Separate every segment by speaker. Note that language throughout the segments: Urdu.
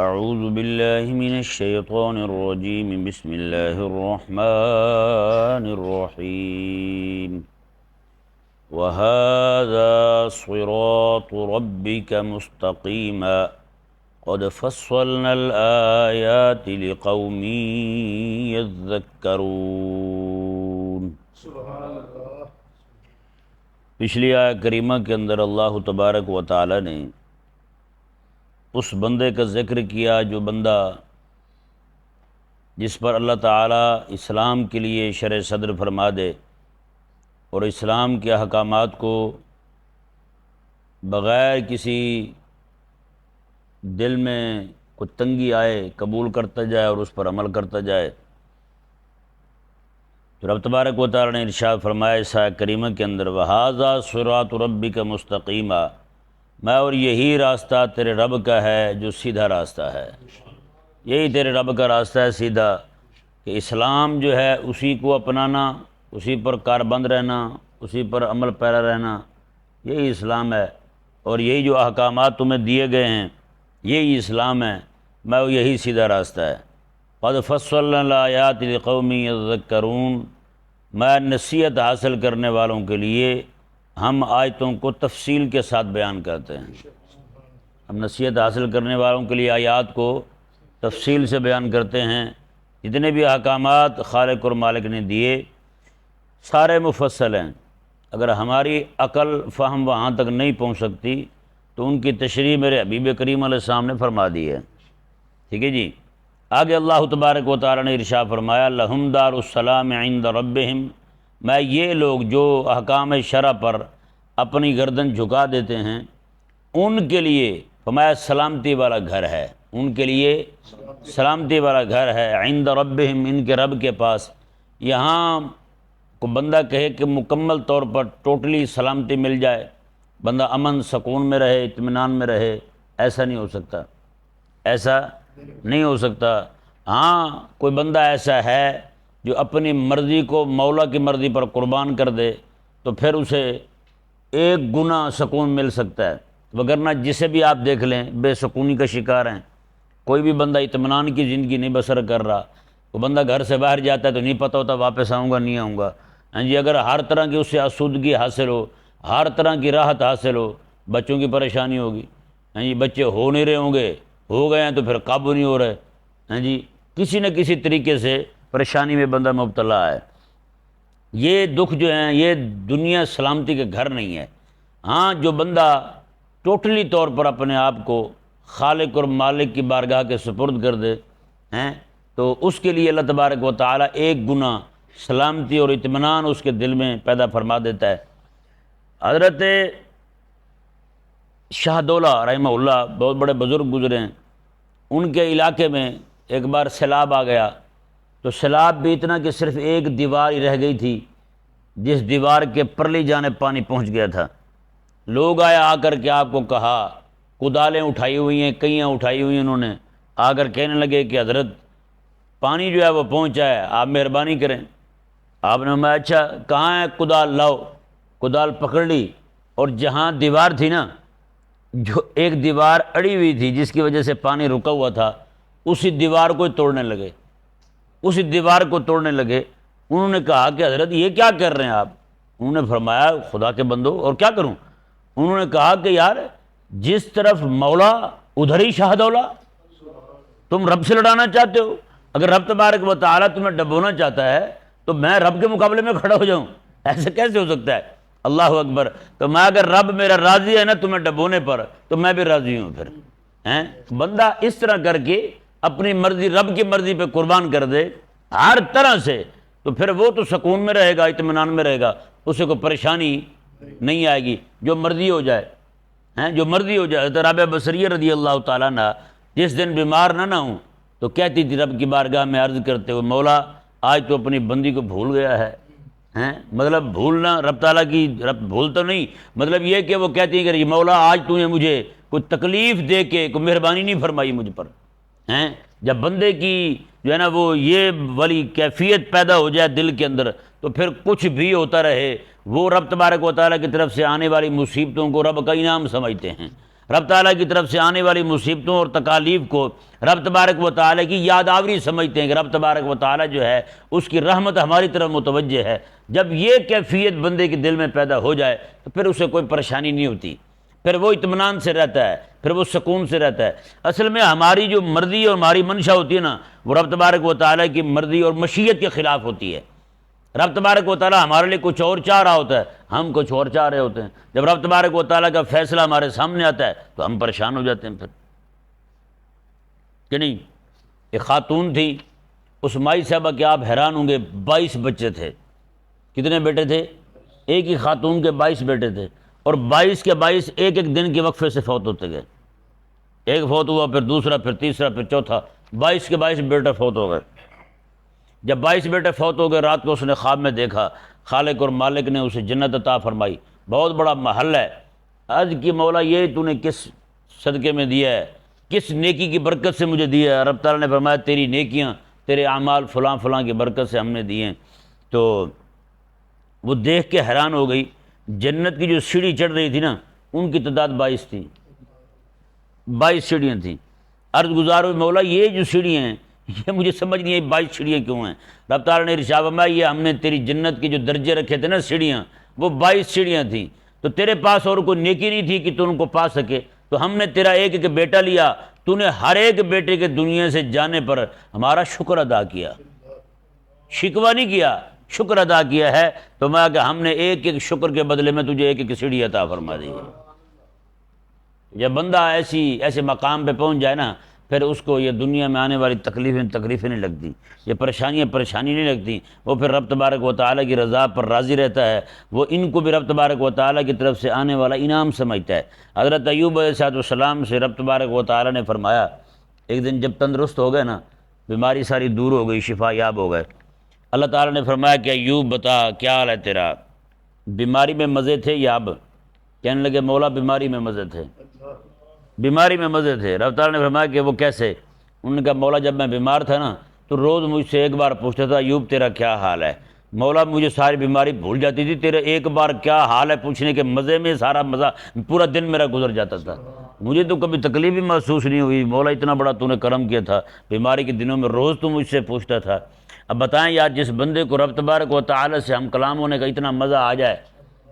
Speaker 1: اعوذ باللہ من الشیطان الرجیم بسم اللہ الرحمن الرحیم وَهَذَا صِرَاطُ رَبِّكَ مُسْتَقِيمًا قَدْ فَصَّلْنَا الْآيَاتِ لِقَوْمٍ يَذَّكَّرُونَ۔ پچھلی آیت کریمہ کے اندر اللہ تبارک و تعالی نے اس بندے کا ذکر کیا جو بندہ جس پر اللہ تعالیٰ اسلام کے لیے شرح صدر فرما دے اور اسلام کے احکامات کو بغیر کسی دل میں کوئی تنگی آئے قبول کرتا جائے اور اس پر عمل کرتا جائے۔ تو رب تبارک و تعالیٰ نے ارشاد فرمایا اس آیت کریمہ کے اندر وَهَذَا صِرَاطُ رَبِّكَ مُسْتَقِيمًا، میں اور یہی راستہ تیرے رب کا ہے جو سیدھا راستہ ہے، یہی تیرے رب کا راستہ ہے سیدھا، کہ اسلام جو ہے اسی کو اپنانا، اسی پر کاربند رہنا، اسی پر عمل پیرا رہنا، یہی اسلام ہے۔ اور یہی جو احکامات تمہیں دیے گئے ہیں یہی اسلام ہے، میں اور یہی سیدھا راستہ ہے۔ قَدْ فَصَّلْنَا الْآيَاتِ لِقَوْمٍ يَذَّكَّرُونَ، میں نصیحت حاصل کرنے والوں کے لیے ہم آیتوں کو تفصیل کے ساتھ بیان کرتے ہیں۔ ہم نصیحت حاصل کرنے والوں کے لیے آیات کو تفصیل سے بیان کرتے ہیں۔ جتنے بھی احکامات خالق اور مالک نے دیے سارے مفصل ہیں، اگر ہماری عقل فہم وہاں تک نہیں پہنچ سکتی تو ان کی تشریح میرے حبیب کریم علیہ السلام نے فرما دی ہے۔ ٹھیک ہے جی، آگے اللہ تبارک و تعالی نے ارشاد فرمایا لَهُمْ دَارُ السَّلَامِ عِنْدَ رَبِّهِمْ، میں یہ لوگ جو احکام شرع پر اپنی گردن جھکا دیتے ہیں ان کے لیے فرمایا سلامتی والا گھر ہے، ان کے لیے سلامتی والا گھر ہے عند ربہم، ان کے رب کے پاس۔ یہاں کو بندہ کہے کہ مکمل طور پر ٹوٹلی سلامتی مل جائے، بندہ امن سکون میں رہے، اطمینان میں رہے، ایسا نہیں ہو سکتا، ایسا نہیں ہو سکتا۔ ہاں کوئی بندہ ایسا ہے جو اپنی مرضی کو مولا کی مرضی پر قربان کر دے تو پھر اسے ایک گنا سکون مل سکتا ہے، وگرنہ جسے بھی آپ دیکھ لیں بے سکونی کا شکار ہیں۔ کوئی بھی بندہ اطمینان کی زندگی نہیں بسر کر رہا، وہ بندہ گھر سے باہر جاتا ہے تو نہیں پتہ ہوتا واپس آؤں گا نہیں آؤں گا۔ ہاں جی، اگر ہر طرح کی اس سے آسودگی حاصل ہو، ہر طرح کی راحت حاصل ہو، بچوں کی پریشانی ہوگی، ہاں جی بچے ہو نہیں رہے ہوں گے، ہو گئے ہیں تو پھر قابو نہیں ہو رہے، ہاں جی کسی نہ کسی طریقے سے پریشانی میں بندہ مبتلا ہے۔ یہ دکھ جو ہیں یہ دنیا سلامتی کے گھر نہیں ہے۔ ہاں جو بندہ ٹوٹلی طور پر اپنے آپ کو خالق اور مالک کی بارگاہ کے سپرد کر دے ہیں تو اس کے لیے اللہ تبارک و تعالی ایک گنا سلامتی اور اطمینان اس کے دل میں پیدا فرما دیتا ہے۔ حضرت شاہ دولہ رحمہ اللہ بہت بڑے بزرگ گزرے ہیں، ان کے علاقے میں ایک بار سیلاب آ گیا، تو سیلاب بھی اتنا کہ صرف ایک دیوار ہی رہ گئی تھی جس دیوار کے پرلی جانب پانی پہنچ گیا تھا۔ لوگ آئے آ کر کے آپ کو کہا، کدالیں اٹھائی ہوئی ہیں، کئیاں اٹھائی ہوئی ہیں، انہوں نے آ کر کہنے لگے کہ حضرت پانی جو ہے وہ پہنچا ہے، آپ مہربانی کریں۔ آپ نے فرمایا اچھا کہاں ہے کدال لاؤ، کدال پکڑ لی اور جہاں دیوار تھی نا، جو ایک دیوار اڑی ہوئی تھی جس کی وجہ سے پانی رکا ہوا تھا، اسی دیوار کو توڑنے لگے، اسی دیوار کو توڑنے لگے۔ انہوں نے کہا کہ حضرت یہ کیا کر رہے ہیں آپ؟ انہوں نے فرمایا خدا کے بندو اور کیا کروں؟ انہوں نے کہا کہ یار جس طرف مولا ادھر ہی شاہ دولہ، تم رب سے لڑانا چاہتے ہو؟ اگر رب تبارک و تعالیٰ تمہیں ڈبونا چاہتا ہے تو میں رب کے مقابلے میں کھڑا ہو جاؤں؟ ایسے کیسے ہو سکتا ہے؟ اللہ اکبر۔ تو میں اگر رب میرا راضی ہے نا تمہیں ڈبونے پر تو میں بھی راضی ہوں۔ پھر بندہ اس طرح کر کے اپنی مرضی رب کی مرضی پہ قربان کر دے ہر طرح سے، تو پھر وہ تو سکون میں رہے گا، اطمینان میں رہے گا، اسے کوئی پریشانی نہیں آئے گی، جو مرضی ہو جائے، جو مرضی ہو جائے۔ حضرت رابعہ بصریہ رضی اللہ تعالیٰ عنہ جس دن بیمار نہ ہوں تو کہتی تھی رب کی بارگاہ میں عرض کرتے ہوئے مولا آج تو اپنی بندی کو بھول گیا ہے۔ مطلب بھولنا رب تعالیٰ کی، رب بھول تو نہیں، مطلب یہ کہ وہ کہتی ہیں کہ مولا آج تو نے مجھے کوئی تکلیف دے کے کوئی مہربانی نہیں فرمائی مجھ پر۔ جب بندے کی جو ہے نا وہ یہ والی کیفیت پیدا ہو جائے دل کے اندر تو پھر کچھ بھی ہوتا رہے وہ رب تبارک و تعالیٰ کی طرف سے آنے والی مصیبتوں کو رب کا انعام سمجھتے ہیں۔ رب تعالیٰ کی طرف سے آنے والی مصیبتوں اور تکالیف کو رب تبارک و تعالیٰ کی یاد آوری سمجھتے ہیں کہ رب تبارک و تعالیٰ جو ہے اس کی رحمت ہماری طرف متوجہ ہے۔ جب یہ کیفیت بندے کے دل میں پیدا ہو جائے تو پھر اسے کوئی پریشانی نہیں ہوتی، پھر وہ اطمینان سے رہتا ہے، پھر وہ سکون سے رہتا ہے۔ اصل میں ہماری جو مرضی اور ہماری منشا ہوتی ہے نا، وہ رب تبارک و تعالیٰ کی مرضی اور مشیت کے خلاف ہوتی ہے۔ رب تبارک و تعالیٰ ہمارے لیے کچھ اور چاہ رہا ہوتا ہے، ہم کچھ اور چاہ رہے ہوتے ہیں۔ جب رب تبارک و تعالیٰ کا فیصلہ ہمارے سامنے آتا ہے تو ہم پریشان ہو جاتے ہیں پھر، کہ نہیں؟ ایک خاتون تھی، اس مائی صاحبہ کے آپ حیران ہوں گے، 22 بچے تھے۔ کتنے بیٹے تھے؟ ایک ہی خاتون کے 22 بیٹے تھے، اور 22 کے 22 ایک ایک دن کے وقفے سے فوت ہوتے گئے۔ ایک فوت ہوا، پھر دوسرا، پھر تیسرا، پھر چوتھا، 22 کے 22 بیٹے فوت ہو گئے۔ جب 22 بیٹے فوت ہو گئے، رات کو اس نے خواب میں دیکھا خالق اور مالک نے اسے جنت عطا فرمائی، بہت بڑا محل ہے۔ عرض کی مولا یہ تو نے کس صدقے میں دیا ہے، کس نیکی کی برکت سے مجھے دیا ہے؟ رب تعالیٰ نے فرمایا تیری نیکیاں، تیرے اعمال فلاں فلاں کی برکت سے ہم نے دیے ہیں۔ تو وہ دیکھ کے حیران ہو گئی، جنت کی جو سیڑھی چڑھ رہی تھی نا، ان کی تعداد 22 تھی، 22 سیڑھیاں تھیں۔ عرض گزار ہوئی مولا یہ جو سیڑھیاں ہیں یہ مجھے سمجھ نہیں آئی، 22 سیڑھیاں کیوں ہیں؟ رب تعالیٰ نے ارشاد فرمایا یہ ہم نے تیری جنت کے جو درجے رکھے تھے نا سیڑھیاں، وہ 22 سیڑھیاں تھیں، تو تیرے پاس اور کوئی نیکی نہیں تھی کہ تو ان کو پا سکے، تو ہم نے تیرا ایک ایک بیٹا لیا، تو نے ہر ایک بیٹے کے دنیا سے جانے پر ہمارا شکر ادا کیا، شکوہ نہیں کیا، شکر ادا کیا ہے۔ تو میں کہ ہم نے ایک ایک شکر کے بدلے میں تجھے ایک ایک سیڑھی عطا فرما دی۔ جب بندہ ایسے مقام پہ پہنچ جائے نا، پھر اس کو یہ دنیا میں آنے والی تکلیفیں نہیں لگتی، یہ پریشانی نہیں لگتی، وہ پھر رب تبارک و تعالیٰ کی رضا پر راضی رہتا ہے، وہ ان کو بھی رب تبارک و تعالیٰ کی طرف سے آنے والا انعام سمجھتا ہے۔ حضرت ایوب علیہ السلام سے رب تبارک و تعالیٰ نے فرمایا، ایک دن جب تندرست ہو گئے نا، بیماری ساری دور ہو گئی، شفا یاب ہو گئے، اللہ تعالیٰ نے فرمایا کہ ایوب بتا کیا حال ہے تیرا؟ بیماری میں مزے تھے یا اب؟ کہنے لگے مولا بیماری میں مزے تھے، بیماری میں مزے تھے۔ رب تعالیٰ نے فرمایا کہ وہ کیسے؟ انہوں نے کہا مولا جب میں بیمار تھا نا تو روز مجھ سے ایک بار پوچھتا تھا ایوب تیرا کیا حال ہے؟ مولا مجھے ساری بیماری بھول جاتی تھی، تیرے ایک بار کیا حال ہے پوچھنے کے مزے میں سارا مزہ پورا دن میرا گزر جاتا تھا، مجھے تو کبھی تکلیف بھی محسوس نہیں ہوئی۔ مولا اتنا بڑا تو نے کرم کیا تھا، بیماری کے دنوں میں روز تو مجھ سے پوچھتا تھا۔ اب بتائیں یار، جس بندے کو رب تبارک و تعالیٰ سے ہم کلام ہونے کا اتنا مزہ آ جائے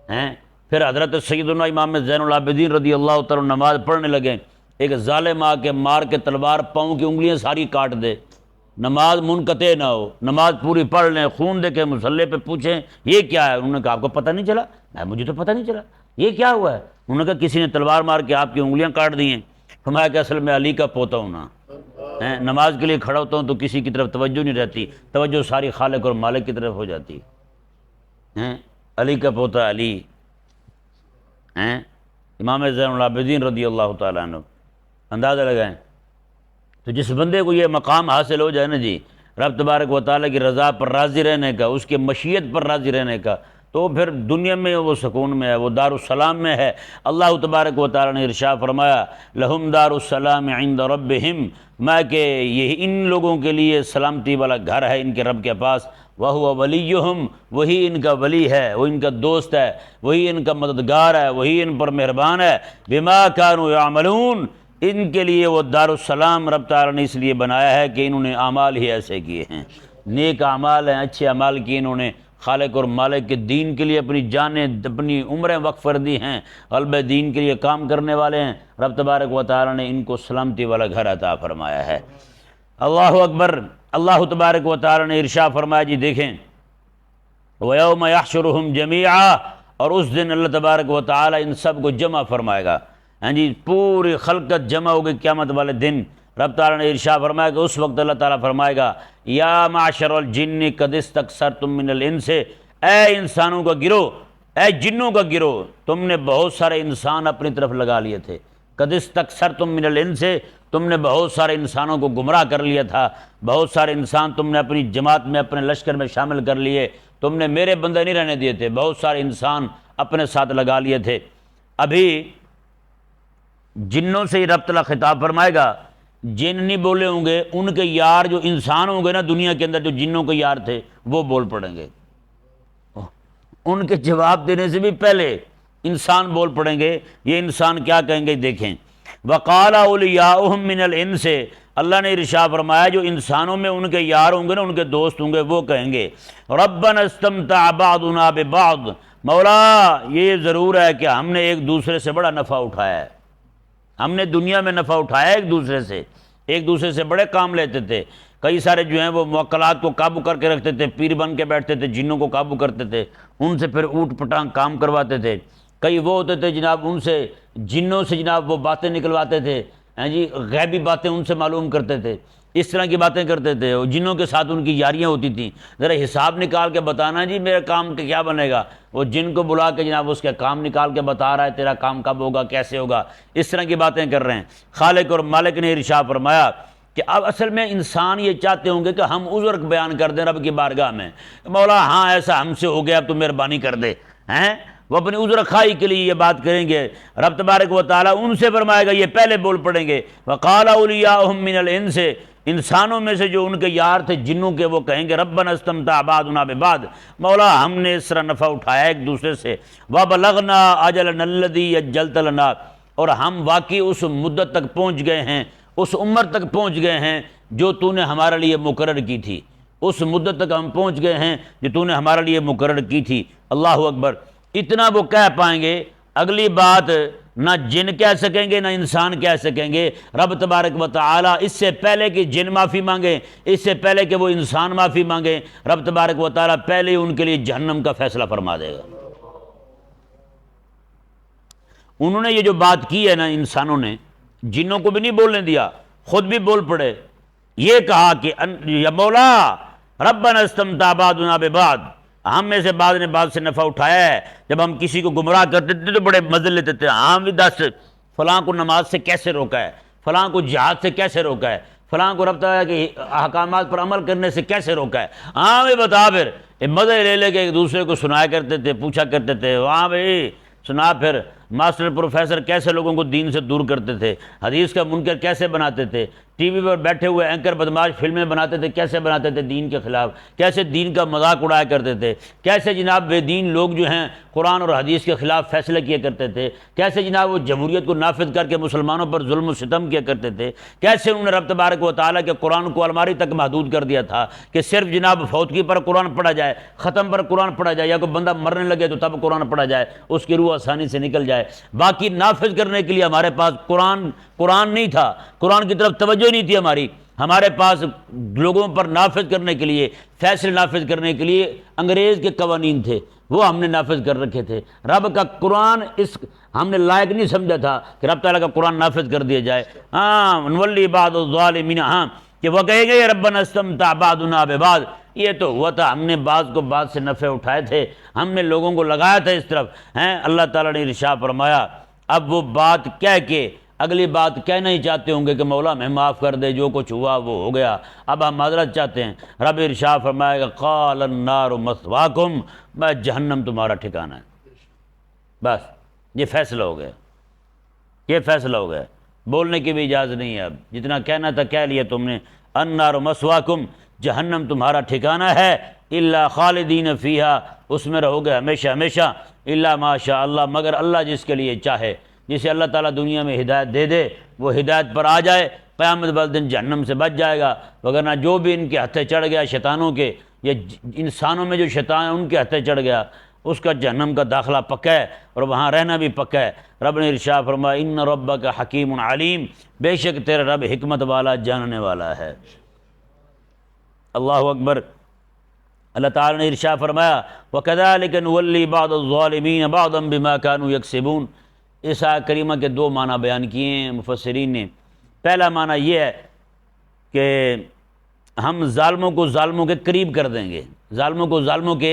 Speaker 1: ہیں، پھر حضرت سیدنا امام زین العابدین رضی اللہ تعالیٰ نماز پڑھنے لگے، ایک ظالم آ کے مار کے تلوار پاؤں کی انگلیاں ساری کاٹ دے، نماز منقطع نہ ہو، نماز پوری پڑھ لیں، خون دے کے مصلی پہ پوچھیں یہ کیا ہے؟ انہوں نے کہا آپ کو پتہ نہیں چلا؟ مجھے تو پتہ نہیں چلا، یہ کیا ہوا ہے؟ انہوں نے کہا کسی نے تلوار مار کے آپ کی انگلیاں کاٹ دی ہیں۔ فرمایا کہ اصل میں علی کا پوتا ہوں نا، نماز کے لیے کھڑا ہوتا ہوں تو کسی کی طرف توجہ نہیں رہتی، توجہ ساری خالق اور مالک کی طرف ہو جاتی ہے۔ علی کا پوتا علی، امام زین العابدین رضی اللہ تعالیٰ عنہ، اندازہ لگائیں۔ تو جس بندے کو یہ مقام حاصل ہو جائے نا جی، رب تبارک و تعالیٰ کی رضا پر راضی رہنے کا، اس کے مشیت پر راضی رہنے کا، تو پھر دنیا میں وہ سکون میں ہے، وہ دار السلام میں ہے۔ اللہ تبارک و تعالیٰ نے ارشاد فرمایا لہم دار السلام عند ربہم، میں کہ یہی ان لوگوں کے لیے سلامتی والا گھر ہے ان کے رب کے پاس، وَهُوَ وَلِيُّهُمْ، وہی ان کا ولی ہے، وہ ان کا دوست ہے، وہی ان کا مددگار ہے، وہی ان پر مہربان ہے، بِمَا كَانُوا يَعْمَلُونَ، ان کے لیے وہ دار السلام رب تعالیٰ نے اس لیے بنایا ہے کہ انہوں نے اعمال ہی ایسے کیے ہیں، نیک اعمال ہیں، اچھے اعمال کیے انہوں نے، خالق اور مالک کے دین کے لیے اپنی جانیں اپنی عمریں وقف کر دی ہیں، غلبہ دین کے لیے کام کرنے والے ہیں، رب تبارک و تعالیٰ نے ان کو سلامتی والا گھر عطا فرمایا ہے۔ اللہ اکبر۔ اللہ تبارک و تعالیٰ نے ارشاد فرمایا جی دیکھیں، وَيَوْمَ يَحْشُرُهُمْ جَمِيعًا، اور اس دن اللہ تبارک و تعالیٰ ان سب کو جمع فرمائے گا، ہاں جی پوری خلقت جمع ہوگی قیامت والے دن۔ رب تعالیٰ نے ارشاد فرمایا کہ اس وقت اللہ تعالیٰ فرمائے گا یا معشر الجن قد استکثرتم من الانس، اے انسانوں کا گروہ، اے جنوں کا گروہ، تم نے بہت سارے انسان اپنی طرف لگا لیے تھے، قد استکثرتم من الانس، تم نے بہت سارے انسانوں کو گمراہ کر لیا تھا، بہت سارے انسان تم نے اپنی جماعت میں اپنے لشکر میں شامل کر لیے، تم نے میرے بندے نہیں رہنے دیے تھے، بہت سارے انسان اپنے ساتھ لگا لیے تھے۔ ابھی جنوں سے ہی رب تعالیٰ خطاب فرمائے گا، جن نہیں بولے ہوں گے، ان کے یار جو انسان ہوں گے نا دنیا کے اندر، جو جنوں کے یار تھے وہ بول پڑیں گے، ان کے جواب دینے سے بھی پہلے انسان بول پڑیں گے، یہ انسان کیا کہیں گے دیکھیں۔ وقال اولیاؤہم من الانس، اللہ نے ارشاد فرمایا جو انسانوں میں ان کے یار ہوں گے نا، ان کے دوست ہوں گے، وہ کہیں گے ربنا استمتع بعضنا ببعض، مولا یہ ضرور ہے کہ ہم نے ایک دوسرے سے بڑا نفع اٹھایا ہے، ہم نے دنیا میں نفع اٹھایا ایک دوسرے سے بڑے کام لیتے تھے۔ کئی سارے جو ہیں وہ موکلات کو قابو کر کے رکھتے تھے، پیر بن کے بیٹھتے تھے، جنوں کو قابو کرتے تھے، ان سے پھر اوٹ پٹانگ کام کرواتے تھے۔ کئی وہ ہوتے تھے جناب ان سے جنوں سے جناب وہ باتیں نکلواتے تھے، ہیں جی، غیبی باتیں ان سے معلوم کرتے تھے، اس طرح کی باتیں کرتے تھے، اور جنوں کے ساتھ ان کی یاریاں ہوتی تھیں، ذرا حساب نکال کے بتانا جی میرے کام کا کیا بنے گا، وہ جن کو بلا کے جناب اس کے کام نکال کے بتا رہا ہے تیرا کام کب ہوگا، کیسے ہوگا، اس طرح کی باتیں کر رہے ہیں۔ خالق اور مالک نے ارشاد فرمایا کہ اب اصل میں انسان یہ چاہتے ہوں گے کہ ہم عذر بیان کر دیں رب کی بارگاہ میں، مولا ہاں ایسا ہم سے ہو گیا، اب تو مہربانی کر دے، ہیں وہ اپنی عذر خواہی کے لیے یہ بات کریں گے۔ رب تبارک و تعالیٰ ان سے فرمائے گا، یہ پہلے بول پڑیں گے وقال اولیاؤہم من الانس، انسانوں میں سے جو ان کے یار تھے جنوں کے، وہ کہیں گے ربنا استمتع بعضنا ببعض، مولا ہم نے اس طرح نفع اٹھایا ایک دوسرے سے، وبلغنا اجلنا الذی اجلت لنا، اور ہم واقعی اس مدت تک پہنچ گئے ہیں، اس عمر تک پہنچ گئے ہیں جو تو نے ہمارے لیے مقرر کی تھی، اس مدت تک ہم پہنچ گئے ہیں جو تو نے ہمارے لیے مقرر کی تھی۔ اللہ اکبر، اتنا وہ کہہ پائیں گے، اگلی بات نہ جن کہہ سکیں گے نہ انسان کہہ سکیں گے۔ رب تبارک و تعالیٰ اس سے پہلے کہ جن معافی مانگیں، اس سے پہلے کہ وہ انسان معافی مانگیں، رب تبارک و تعالیٰ پہلے ہی ان کے لیے جہنم کا فیصلہ فرما دے گا۔ انہوں نے یہ جو بات کی ہے نا، انسانوں نے، جنوں کو بھی نہیں بولنے دیا، خود بھی بول پڑے، یہ کہا کہ یا مولا ربنا استمتع بعضنا ببعض، ہم میں سے بعض نے بعض سے نفع اٹھایا ہے، جب ہم کسی کو گمراہ کرتے تھے تو بڑے مزے لیتے تھے، ہاں بھی دس فلاں کو نماز سے کیسے روکا ہے، فلاں کو جہاد سے کیسے روکا ہے، فلاں کو رب تعالیٰ کے احکامات پر عمل کرنے سے کیسے روکا ہے، ہاں بھی بتا، پھر مزے لے لے کے ایک دوسرے کو سنایا کرتے تھے، پوچھا کرتے تھے، ہاں بھائی سنا، پھر ماسٹر پروفیسر کیسے لوگوں کو دین سے دور کرتے تھے، حدیث کا منکر کیسے بناتے تھے، ٹی وی پر بیٹھے ہوئے اینکر بدماش فلمیں بناتے تھے، کیسے بناتے تھے دین کے خلاف، کیسے دین کا مذاق اڑایا کرتے تھے، کیسے جناب بے دین لوگ جو ہیں قرآن اور حدیث کے خلاف فیصلے کیا کرتے تھے، کیسے جناب وہ جمہوریت کو نافذ کر کے مسلمانوں پر ظلم و ستم کیا کرتے تھے، کیسے انہوں نے رب تبارک و تعالیٰ کے قرآن کو الماری تک محدود کر دیا تھا کہ صرف جناب فوتگی پر قرآن پڑھا جائے، ختم پر قرآن پڑھا جائے، یا کوئی بندہ مرنے لگے تو تب قرآن پڑھا جائے، اس کی روح آسانی سے نکل جائے، باقی نافذ کرنے کے لیے ہمارے پاس قرآن نہیں تھا، قرآن کی طرف توجہ نہیں تھی ہمارے پاس لوگوں پر نافذ کرنے کے لیے، فیصلے نافذ کرنے کے لیے انگریز کے قوانین تھے، وہ ہم نے نافذ کر رکھے تھے۔ رب کا قرآن اس ہم نے لائق نہیں سمجھا تھا کہ رب تعالیٰ کا قرآن نافذ کر دیا جائے۔ ہاں نولی بعض الظالمین، ہاں کہ وہ کہیں گے ربنا استمتع بعضنا ببعض، یہ تو ہوا تھا، ہم نے بعض کو بعض سے نفع اٹھائے تھے، ہم نے لوگوں کو لگایا تھا اس طرف ہیں۔ اللہ تعالیٰ نے ارشاد فرمایا اب وہ بات کہہ کے اگلی بات کہنا ہی چاہتے ہوں گے کہ مولا ہمیں معاف کر دے، جو کچھ ہوا وہ ہو گیا، اب ہم معذرت چاہتے ہیں۔ رب ارشاد فرمائے گا قال النار مثواکم، بس جہنم تمہارا ٹھکانہ ہے، بس یہ فیصلہ ہو گیا، یہ فیصلہ ہو گیا، بولنے کی بھی اجازت نہیں ہے، اب جتنا کہنا تھا کہہ لیا تم نے۔ النار مثواکم، جہنم تمہارا ٹھکانہ ہے، الا خالدین فیہا، اس میں رہو گے ہمیشہ ہمیشہ، الا ما شاء اللہ، مگر اللہ جس کے لیے چاہے، جسے اللہ تعالیٰ دنیا میں ہدایت دے دے وہ ہدایت پر آ جائے، قیامت والے دن جہنم سے بچ جائے گا، وگرنہ جو بھی ان کے ہتھے چڑھ گیا شیطانوں کے، یا انسانوں میں جو شیطان ان کے ہتھے چڑھ گیا، اس کا جہنم کا داخلہ پکا ہے اور وہاں رہنا بھی پکا ہے۔ رب نے ارشاد فرمایا ان ربک حکیم علیم، بے شک تیرا رب حکمت والا جاننے والا ہے۔ اللہ اکبر۔ اللہ تعالیٰ نے ارشاد فرمایا وَكَذَلِكَ نُوَلِّي بَعْضَ الظَّالِمِينَ بَعْضًا بِمَا كَانُوا يَكْسِبُونَ۔ اس آیت کریمہ کے دو معنی بیان کیے ہیں مفسرین نے۔ پہلا معنی یہ ہے کہ ہم ظالموں کو ظالموں کے قریب کر دیں گے، ظالموں کو ظالموں کے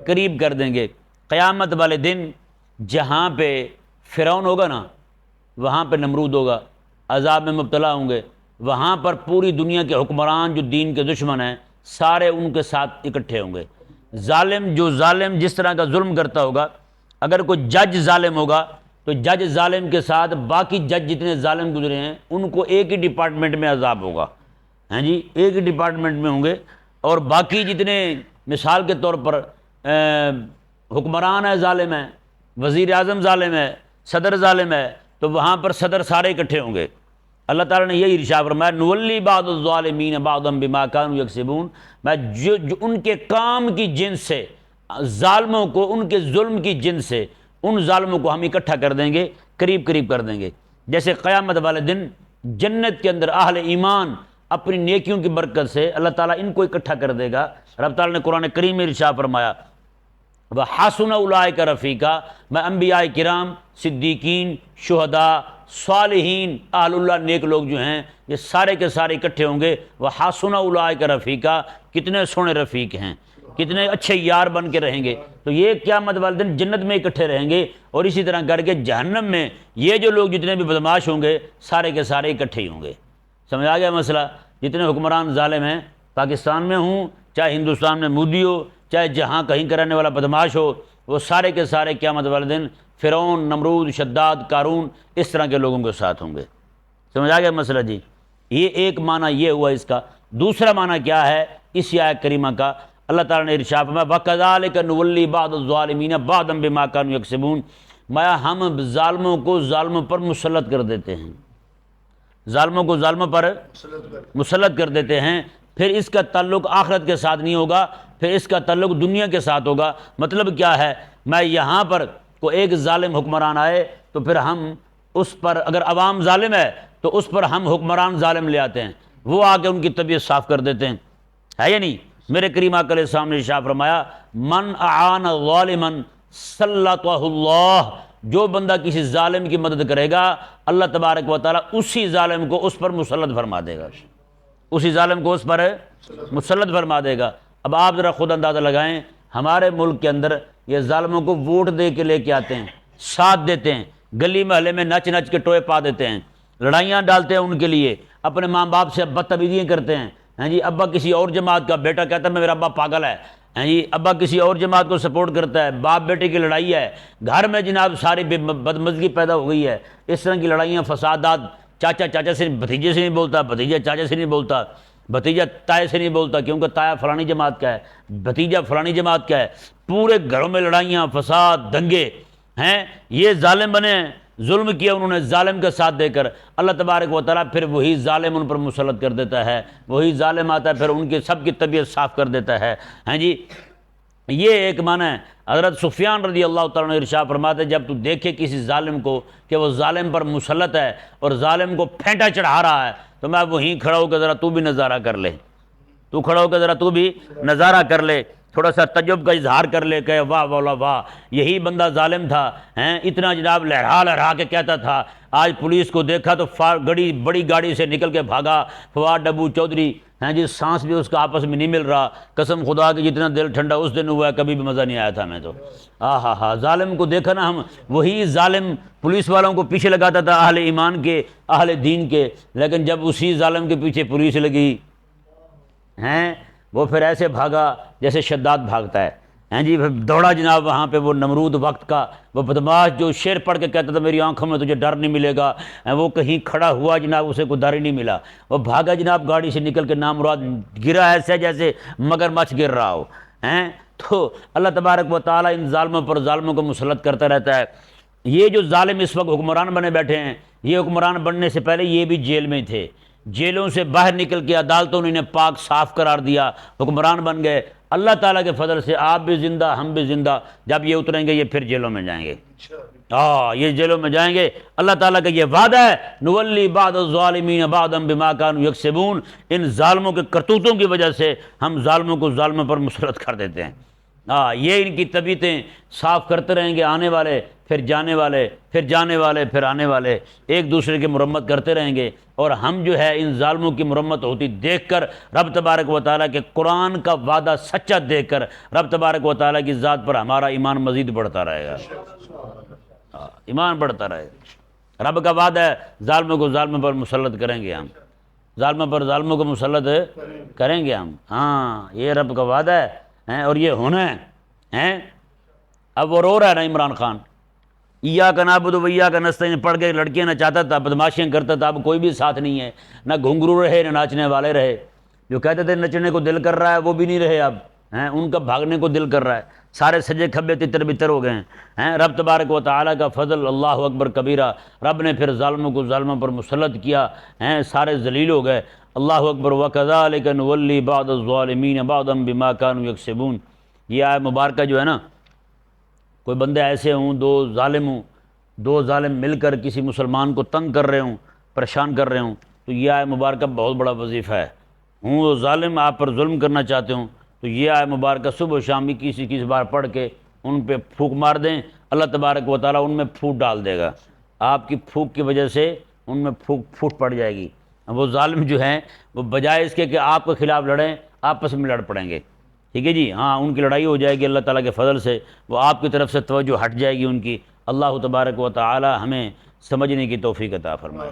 Speaker 1: قریب کر دیں گے۔ قیامت والے دن جہاں پہ فرعون ہوگا نا، وہاں پہ نمرود ہوگا، عذاب میں مبتلا ہوں گے، وہاں پر پوری دنیا کے حکمران جو دین کے دشمن ہیں سارے ان کے ساتھ اکٹھے ہوں گے۔ ظالم جس طرح کا ظلم کرتا ہوگا، اگر کوئی جج ظالم ہوگا تو جج ظالم کے ساتھ باقی جج جتنے ظالم گزرے ہیں ان کو ایک ہی ڈپارٹمنٹ میں عذاب ہوگا، ہیں جی، ایک ہی ڈپارٹمنٹ میں ہوں گے، اور باقی جتنے مثال کے طور پر حکمران ہیں ظالم ہیں، وزیر اعظم ظالم ہے، صدر ظالم ہے، تو وہاں پر صدر سارے اکٹھے ہوں گے۔ اللہ تعالیٰ نے یہی ارشاد فرمایا نولی بعض الظالمین بعضا بما كانوا یکسبون، میں جو ان کے کام کی جنس سے ظالموں کو، ان کے ظلم کی جنس سے ان ظالموں کو ہم اکٹھا کر دیں گے، قریب قریب کر دیں گے۔ جیسے قیامت والے دن جنت کے اندر اہل ایمان اپنی نیکیوں کی برکت سے اللہ تعالیٰ ان کو اکٹھا کر دے گا۔ رب تعالیٰ نے قرآن کریم میں ارشاد فرمایا وَحَسُنَ أُولَٰئِكَ رَفِیقًا، میں انبیاء کرام، صدیقین، شہداء، صالحین، اہل اللہ، نیک لوگ جو ہیں یہ سارے کے سارے اکٹھے ہوں گے۔ وَحَسُنَ أُولَٰئِكَ رَفِیقًا، کتنے سونے رفیق ہیں، کتنے اچھے یار بن کے رہیں گے۔ تو یہ قیامت والے دن جنت میں اکٹھے رہیں گے، اور اسی طرح کر کے جہنم میں یہ جو لوگ جتنے بھی بدماش ہوں گے سارے کے سارے اکٹھے ہی ہوں گے۔ سمجھ آ گیا مسئلہ؟ جتنے حکمران ظالم ہیں پاکستان میں ہوں، چاہے ہندوستان میں مودی ہو، چاہے جہاں کہیں کا رہنے والا بدماش ہو، وہ سارے کے سارے قیامت والے دن فرعون، نمرود، شداد، قارون اس طرح کے لوگوں کے ساتھ ہوں گے۔ سمجھ آ گیا مسئلہ جی؟ یہ ایک معنی یہ ہوا اس کا۔ دوسرا معنی کیا ہے اس آیت کریمہ کا؟ اللہ تعالیٰ نے ارشاد فرمایا وَكَذَلِكَ نُوَلِّي بَعْضَ الظَّالِمِينَ بَعْضًا بِمَا كَانُوا يَكْسِبُونَ، میں ہم ظالموں کو ظالموں پر مسلط کر دیتے ہیں، ظالموں کو ظالموں پر مسلط کر دیتے ہیں۔ پھر اس کا تعلق آخرت کے ساتھ نہیں ہوگا، پھر اس کا تعلق دنیا کے ساتھ ہوگا۔ مطلب کیا ہے؟ میں یہاں پر کوئی ایک ظالم حکمران آئے تو پھر ہم اس پر، اگر عوام ظالم ہے تو اس پر ہم حکمران ظالم لے آتے ہیں، وہ آ کے ان کی طبیعت صاف کر دیتے ہیں، ہے یا نہیں؟ میرے کریم آقا علیہ السلام نے ارشاد فرمایا من اعان ظالما سلطہ اللہ، جو بندہ کسی ظالم کی مدد کرے گا اللہ تبارک و تعالیٰ اسی ظالم کو اس پر مسلط فرما دے گا، اسی ظالم کو اس پر مسلط فرما دے گا۔ اب آپ ذرا خود اندازہ لگائیں، ہمارے ملک کے اندر یہ ظالموں کو ووٹ دے کے لے کے آتے ہیں، ساتھ دیتے ہیں، گلی محلے میں نچ نچ کے ٹوئے پا دیتے ہیں، لڑائیاں ڈالتے ہیں ان کے لیے، اپنے ماں باپ سے بدتمیزیاں کرتے ہیں۔ ہاں جی، ابا کسی اور جماعت کا، بیٹا کہتا ہے میرا ابا پاگل ہے، ہاں جی، ابا کسی اور جماعت کو سپورٹ کرتا ہے، باپ بیٹے کی لڑائی ہے، گھر میں جناب ساری بدمزگی پیدا ہو گئی ہے، اس طرح کی لڑائیاں، فسادات، چاچا چاچا سے بھتیجے سے نہیں بولتا، بھتیجا چاچا سے نہیں بولتا، بھتیجا تائے سے نہیں بولتا کیونکہ تایا فلانی جماعت کا ہے، بھتیجا فلانی جماعت کا ہے، پورے گھروں میں لڑائیاں، فساد، دنگے ہیں۔ یہ ظالم بنے ہیں، ظلم کیا انہوں نے ظالم کا ساتھ دے کر، اللہ تبارک و تعالیٰ پھر وہی ظالم ان پر مسلط کر دیتا ہے، وہی ظالم آتا ہے پھر ان کی سب کی طبیعت صاف کر دیتا ہے۔ ہاں جی، یہ ایک معنی ہے۔ حضرت سفیان رضی اللہ تعالیٰ نے ارشاد فرماتے ہیں جب تو دیکھے کسی ظالم کو کہ وہ ظالم پر مسلط ہے اور ظالم کو پھینٹا چڑھا رہا ہے تو میں وہیں کھڑا ہو کے ذرا تو بھی نظارہ کر لے، تو کھڑا ہو کے ذرا تو بھی نظارہ کر لے، تھوڑا سا تعجب کا اظہار کر لے کہ واہ واہ واہ یہی بندہ ظالم تھا، ہیں اتنا جناب لہرا لہرا کے کہتا تھا، آج پولیس کو دیکھا تو بڑی گاڑی سے نکل کے بھاگا فواد ڈبو چودھری، ہیں جی، سانس بھی اس کا آپس میں نہیں مل رہا، قسم خدا کہ جتنا دل ٹھنڈا اس دن ہوا ہے کبھی بھی مزہ نہیں آیا تھا میں تو۔ ہاں ظالم کو دیکھا نا ہم، وہی ظالم پولیس والوں کو پیچھے لگاتا تھا، اہل ایمان کے، اہل دین کے، لیکن جب اسی ظالم کے پیچھے پولیس لگی ہیں وہ پھر ایسے بھاگا جیسے شداد بھاگتا ہے، ہیں جی، پھر دوڑا جناب وہاں پہ وہ نمرود وقت کا وہ بدماش جو شعر پڑھ کے کہتا تھا میری آنکھوں میں تجھے ڈر نہیں ملے گا، وہ کہیں کھڑا ہوا جناب اسے کوئی ڈر ہی نہیں ملا، وہ بھاگا جناب گاڑی سے نکل کے نامراد گرا ایسے جیسے مگر مچھ گر رہا ہو ہیں۔ تو اللہ تبارک و تعالیٰ ان ظالموں پر ظالموں کو مسلط کرتا رہتا ہے۔ یہ جو ظالم اس وقت حکمران بنے بیٹھے ہیں، یہ حکمران بننے سے پہلے یہ بھی جیل میں تھے، جیلوں سے باہر نکل کے عدالتوں نے انہیں پاک صاف قرار دیا، حکمران بن گئے۔ اللہ تعالیٰ کے فضل سے آپ بھی زندہ، ہم بھی زندہ، جب یہ اتریں گے یہ پھر جیلوں میں جائیں گے، یہ جیلوں میں جائیں گے۔ اللہ تعالیٰ کا یہ وعدہ ہے نولی بعض الظالمین بعضا بما كانوا یکسبون، ان ظالموں کے کرتوتوں کی وجہ سے ہم ظالموں کو ظالموں پر مسلط کر دیتے ہیں۔ یہ ان کی طبیعتیں صاف کرتے رہیں گے، آنے والے پھر جانے والے، پھر جانے والے پھر آنے والے ایک دوسرے کی مرمت کرتے رہیں گے، اور ہم جو ہے ان ظالموں کی مرمت ہوتی دیکھ کر، رب تبارک و تعالیٰ کے قرآن کا وعدہ سچا دیکھ کر رب تبارک و تعالیٰ کی ذات پر ہمارا ایمان مزید بڑھتا رہے گا، ایمان بڑھتا رہے گا۔ رب کا وعدہ ہے ظالموں کو ظالموں پر مسلط کریں گے ہم، ظالموں پر ظالموں کو مسلط کریں گے ہم، یہ رب کا وعدہ ہے، اور یہ ہونا ہے۔ اب وہ رو رہا ہے نا عمران خان، ایاک نعبد و ایاک نستعین پڑھ کے لڑکیاں نچاتا تھا، بدماشیاں کرتا تھا، اب کوئی بھی ساتھ نہیں ہے، نہ گھنگرو رہے نہ ناچنے والے رہے، جو کہتے تھے نچنے کو دل کر رہا ہے وہ بھی نہیں رہے اب، ان کا بھاگنے کو دل کر رہا ہے، سارے سجے کھبے تتر بتر ہو گئے ہیں۔ رب تبارک و تعالیٰ کا فضل، اللہ اکبر کبیرہ، رب نے پھر ظالموں کو ظالموں پر مسلط کیا، سارے ذلیل ہو گئے۔ اللہ اکبر۔ وَكَذَلِكَ نُوَلِّي بَعْضَ الظَّالِمِينَ بَعْضًا بِمَا كَانُوا يَكْسِبُونَ۔ یہ آیت مبارکہ جو ہے نا، کوئی بندے ایسے ہوں، دو ظالم مل کر کسی مسلمان کو تنگ کر رہے ہوں، پریشان کر رہے ہوں، تو یہ آیت مبارکہ بہت بڑا وظیفہ ہے۔ وہ ظالم آپ پر ظلم کرنا چاہتے ہوں تو یہ آیت مبارکہ صبح و شام کسی بار پڑھ کے ان پہ پھونک مار دیں، اللہ تبارک و تعالیٰ ان میں پھوٹ ڈال دے گا۔ آپ کی پھونک کی وجہ سے ان میں پھوٹ پڑ جائے گی۔ وہ ظالم جو ہیں وہ بجائے اس کے کہ آپ کے خلاف لڑیں، آپس میں لڑ پڑیں گے، ٹھیک ہے جی، ہاں ان کی لڑائی ہو جائے گی اللہ تعالیٰ کے فضل سے، وہ آپ کی طرف سے توجہ ہٹ جائے گی ان کی۔ اللہ تبارک و تعالیٰ ہمیں سمجھنے کی توفیق عطا فرمائے۔